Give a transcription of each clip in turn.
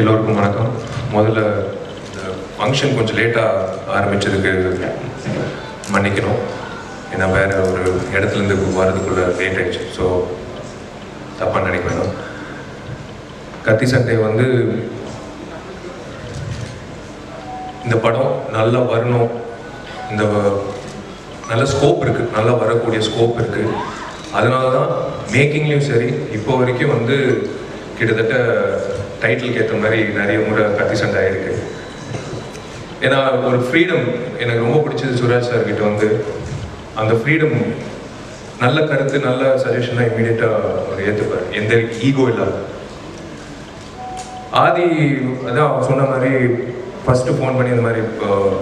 எல்லோருக்கும் வணக்கம். முதல்ல ஃபங்க்ஷன் கொஞ்சம் லேட்டாக ஆரம்பிச்சதுக்கு மன்னிக்கணும். ஏன்னா வேறு ஒரு இடத்துலேருந்து வரதுக்குள்ளே லேட் ஆயிடுச்சு. ஸோ தப்பாக நினைக்க வேணும். கத்தி சண்டை வந்து இந்த படம் நல்லா வரணும், இந்த நல்ல ஸ்கோப் இருக்குது, நல்லா வரக்கூடிய ஸ்கோப் இருக்குது. அதனால தான் மேக்கிங்லேயும் சரி இப்போ வரைக்கும் வந்து கிட்டத்தட்ட டைட்டிலுக்கு ஏற்ற மாதிரி நிறைய முறை கத்தி சண்டை ஆகிருக்கு. ஏன்னா ஒரு ஃப்ரீடம் எனக்கு ரொம்ப பிடிச்சது. சுராஜ் சார்கிட்ட வந்து அந்த ஃப்ரீடம், நல்ல கருத்து, நல்ல சஜஷனாக இமீடியட்டாக அவர் ஏற்றுப்பார், எந்த ஈகோ இல்லாத. ஆதி அதான் அவர் சொன்ன மாதிரி ஃபஸ்ட்டு ஃபோன் பண்ணி இந்த மாதிரி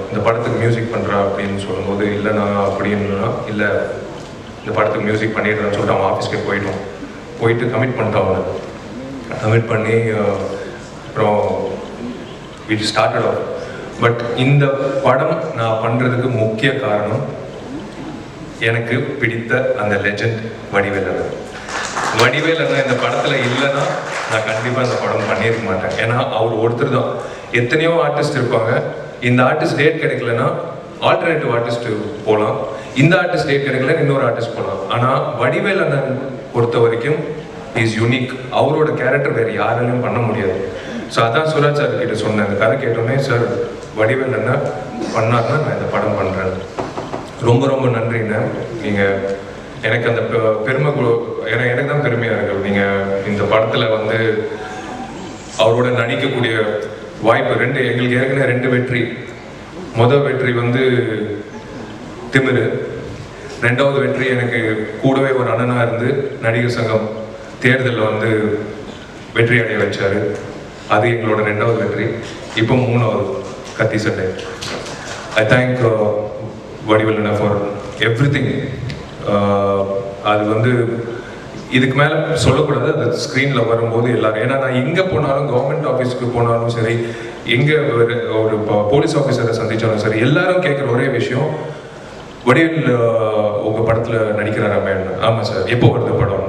இந்த படத்துக்கு மியூசிக் பண்ணுறா அப்படின்னு சொல்லும்போது, இல்லைண்ணா அப்படின்னா இல்லை இந்த படத்துக்கு மியூசிக் பண்ணிடுறான்னு சொல்லிட்டு அவன் ஆஃபீஸ்க்கே போயிட்டு கமிட் பண்ணிட்டான். அவனை கமிட் பண்ணி அப்புறம் வீட்டு ஸ்டார்டட் ஆகும். பட் இந்த படம் நான் பண்ணுறதுக்கு முக்கிய காரணம் எனக்கு பிடித்த அந்த லெஜண்ட் வடிவேல் அண்ணா இந்த படத்தில் இல்லைன்னா நான் கண்டிப்பாக இந்த படம் பண்ணியிருக்க மாட்டேன். ஏன்னா அவர் ஒருத்தர் தான். எத்தனையோ ஆர்டிஸ்ட் இருப்பாங்க. இந்த ஆர்டிஸ்ட் டேட் கிடைக்கலன்னா ஆல்டர்னேட்டிவ் ஆர்டிஸ்ட்டு போகலாம், இந்த ஆர்டிஸ்ட் டேட் கிடைக்கல இன்னொரு ஆர்டிஸ்ட் போகலாம். ஆனால் வடிவேல் அண்ணன் பொறுத்த வரைக்கும் இஸ் யூனிக். அவரோட கேரக்டர் வேறு யாராலையும் பண்ண முடியாது. ஸோ அதான் சுராஜ் சார் கிட்ட சொன்னேன். அந்த கதை கேட்டோன்னே, சார் வடிவேல் என்ன பண்ணார்னா நான் இந்த படம் பண்ணுறேன். ரொம்ப ரொம்ப நன்றிங்க. நீங்கள் எனக்கு அந்த பெருமை, எனக்கு தான் பெருமையாக இருக்குது. நீங்கள் இந்த படத்தில் வந்து அவரோட நடிக்கக்கூடிய வாய்ப்பு எங்களுக்கு ஏற்கனவே 2 வெற்றி. முதல் வெற்றி வந்து திமிரு, 2வது வெற்றி எனக்கு கூடவே ஒரு அண்ணனாக இருந்து நடிகர் சங்கம் தேர்தலில் வந்து வெற்றி அடைய வச்சார். அது எங்களோட 2வது வெற்றி. இப்போ 3வது கத்தி சண்டை. I thank Vadivel Anna for everything. அது வந்து இதுக்கு மேலே சொல்லக்கூடாது. அது ஸ்க்ரீனில் வரும்போது எல்லாரும், ஏன்னா நான் எங்கே போனாலும், கவர்மெண்ட் ஆஃபீஸ்க்கு போனாலும் சரி, எங்கே ஒரு போலீஸ் ஆஃபீஸரை சந்தித்தாலும் சரி, எல்லாரும் கேட்குற ஒரே விஷயம், வடிவேல் உங்கள் படத்தில் நடிக்கிறாராமே. ஆமாம் சார், எப்போ வருது படம்?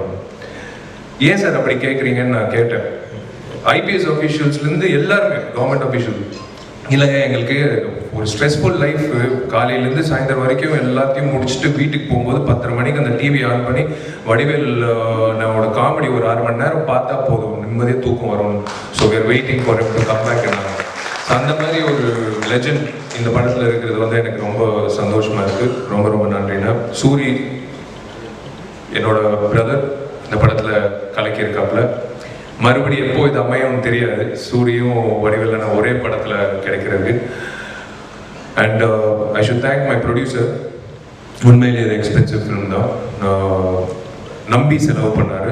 ஏன் சார் அப்படி கேட்குறீங்கன்னு நான் கேட்டேன். ஐபிஎஸ் ஆஃபீஷியல்ஸ்லேருந்து எல்லாருமே, கவர்மெண்ட் அஃபீஷியல், இல்லைங்க எங்களுக்கு ஒரு ஸ்ட்ரெஸ்ஃபுல் லைஃப், காலையிலேருந்து சாயந்தரம் வரைக்கும் எல்லாத்தையும் முடிச்சுட்டு வீட்டுக்கு போகும்போது 10:30 மணிக்கு அந்த டிவி ஆன் பண்ணி வடிவேல் நம்மளோட காமெடி ஒரு 1/2 மணி நேரம் பார்த்தா போதும், நிம்மதியாக தூக்கம் வரும். So we are waiting for him to come back. அந்த மாதிரி ஒரு லெஜண்ட் இந்த படத்தில் இருக்கிறது வந்து எனக்கு ரொம்ப சந்தோஷமாக இருக்குது. ரொம்ப ரொம்ப நன்றிண்ணா. சூரி என்னோட பிரதர் இந்த படத்தில் கலக்கியிருக்காப்புல. மறுபடியும் எப்போ இது அமையும்னு தெரியாது, சூரியும் வடிவேலனா ஒரே படத்தில் கிடைக்கிறது. And I should thank my producer. உண்மையிலே இது எக்ஸ்பென்சிவ் ஃபிலிம் தான், நம்பி செலவு பண்ணார்,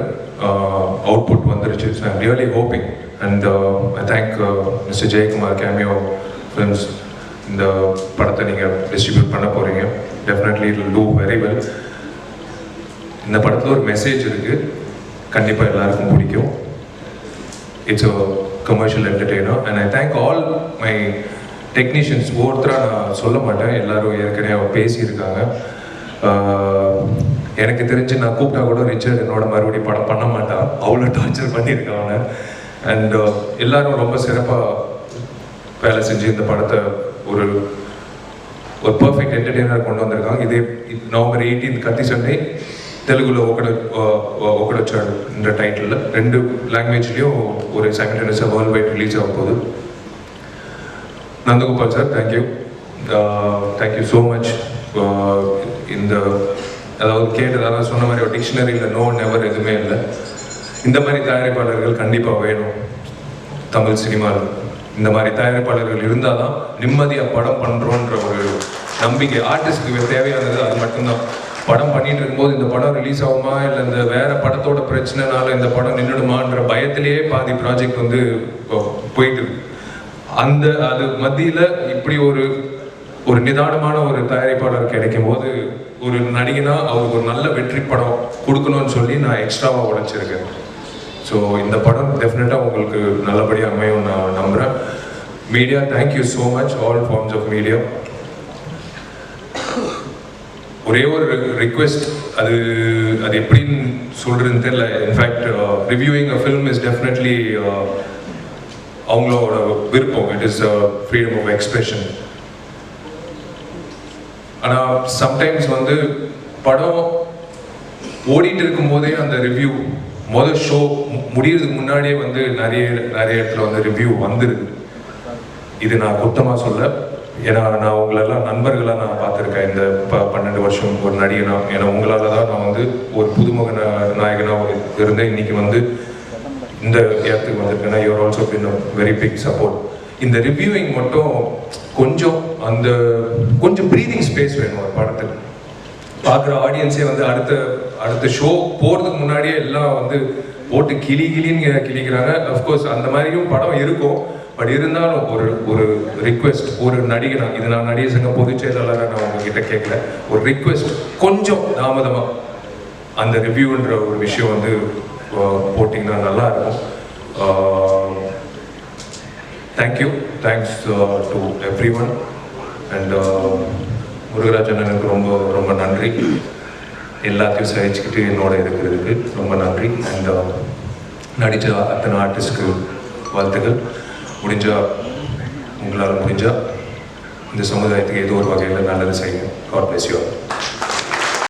அவுட்புட் வந்துருச்சு. So I'm really hoping. And I thank mister Jayakumar, cameo films. இந்த படத்தை நீங்கள் டிஸ்ட்ரிபியூட் பண்ண போகிறீங்க. Definitely it will do very well. இந்த படத்தில் ஒரு மெசேஜ் இருக்குது, கண்டிப்பாக எல்லாருக்கும் பிடிக்கும். It's a commercial entertainer and I thank all my technicians. ஒருத்தராக நான் சொல்ல மாட்டேன், எல்லாரும் ஏற்கனவே பேசியிருக்காங்க. எனக்கு தெரிஞ்சு நான் கூப்பிட்டா கூட ரிச்சர்ட் என்னோட மறுபடியும் படம் பண்ண மாட்டான், அவ்வளோ டார்ச்சர் பண்ணியிருக்காங்க. அண்ட் எல்லாரும் ரொம்ப சிறப்பாக வேலை செஞ்சு இந்த படத்தை ஒரு பர்ஃபெக்ட் என்டர்டெய்னர் கொண்டு வந்திருக்காங்க. இதே November 18 கத்தி சண்டை தெலுங்குல ஒக்கடச்சாடு என்ற டைட்டிலில் 2 லாங்குவேஜ்லேயும் ஒரு சைமல்டேனியஸாக வேர்ல்ட் வைட் ரிலீஸ் ஆக போகுது. Nandagopal sir, thank you so much. இந்த அதாவது கேட்டதாக சொன்ன மாதிரி ஒரு டிக்ஷனரியில் நோ நெவர் எதுவுமே இல்லை. இந்த மாதிரி தயாரிப்பாளர்கள் கண்டிப்பாக வேணும் தமிழ் சினிமாவில். இந்த மாதிரி தயாரிப்பாளர்கள் இருந்தால் தான் நிம்மதியாக படம் பண்ணுறோன்ற ஒரு நம்பிக்கை ஆர்டிஸ்டுக்கு தேவையானது. அது மட்டும்தான். படம் பண்ணிட்டு இருக்கும்போது இந்த படம் ரிலீஸ் ஆகுமா இல்லை இந்த வேற படத்தோட பிரச்சனைனால இந்த படம் நின்றுடுமான்ற பயத்திலேயே பாதி ப்ராஜெக்ட் வந்து போயிட்டு இருக்கு. அது மத்தியில் இப்படி ஒரு நிதானமான ஒரு தயாரிப்பாளர் கிடைக்கும் போது, ஒரு நடிகனா அவருக்கு ஒரு நல்ல வெற்றி படம் கொடுக்கணும்னு சொல்லி நான் எக்ஸ்ட்ராவாக உழைச்சிருக்கேன். ஸோ இந்த படம் டெஃபினட்டாக உங்களுக்கு நல்லபடியாக அமையும் நான் நம்புகிறேன். Media, thank you so much, all forms of media. ஒரே ஒரு ரிக்வெஸ்ட், அது எப்படின்னு சொல்கிறதுன்னு தெரியல. In fact reviewing a film is definitely அவங்களோட விருப்பம். It is freedom of expression. ஆனால் சம்டைம்ஸ் வந்து படம் ஓடிட்டு இருக்கும் போதே அந்த ரிவ்யூ முதல் ஷோ முடியறதுக்கு முன்னாடியே வந்து நிறைய இடத்துல வந்து ரிவ்யூ வந்துடுது. இது நான் குத்தமாக சொல்ல, ஏன்னா நான் உங்களெல்லாம் நண்பர்களாக நான் பார்த்துருக்கேன் இந்த 12 வருஷம் ஒரு நடிகனா. ஏன்னா உங்களால் தான் நான் வந்து ஒரு புதுமுக நாயகனாக இருந்தேன். இன்னைக்கு வந்து இந்த இடத்துக்கு வந்திருக்கேன்னா you are also been very big support. இந்த ரிவ்யூவிங் மட்டும் கொஞ்சம் ப்ரீதிங் ஸ்பேஸ் வேணும் ஒரு படத்துக்கு. பார்க்குற ஆடியன்ஸே வந்து அடுத்த ஷோ போகிறதுக்கு முன்னாடியே எல்லாம் வந்து போட்டு கிளின்னு கிளிக்கிறாங்க. அஃப்கோர்ஸ் அந்த மாதிரியும் படம் இருக்கும். பட் இருந்தாலும் ஒரு ரிக்வெஸ்ட், ஒரு நடிகனா, இது நான் நடிகர் சங்க பொதுச் செயலாளராக நான் உங்ககிட்ட கேட்கல, ஒரு ரிக்வெஸ்ட், கொஞ்சம் தாமதமாக அந்த ரிவ்யூன்ற ஒரு விஷயம் வந்து போட்டிங்கன்னா நல்லா இருக்கும். Thanks to everyone. And Murugarajan எனக்கு ரொம்ப நன்றி. எல்லாத்தையும் சகிச்சுக்கிட்டு என்னோட இருக்கிறதுக்கு ரொம்ப நன்றி. அண்ட் நடித்த அத்தனை ஆர்டிஸ்ட்க்கு வாழ்த்துக்கள். உங்களால் முடிஞ்சால் இந்த சமுதாயத்துக்கு ஏதோ ஒரு வகையில் நல்லது செய்யுங்க. God bless you all.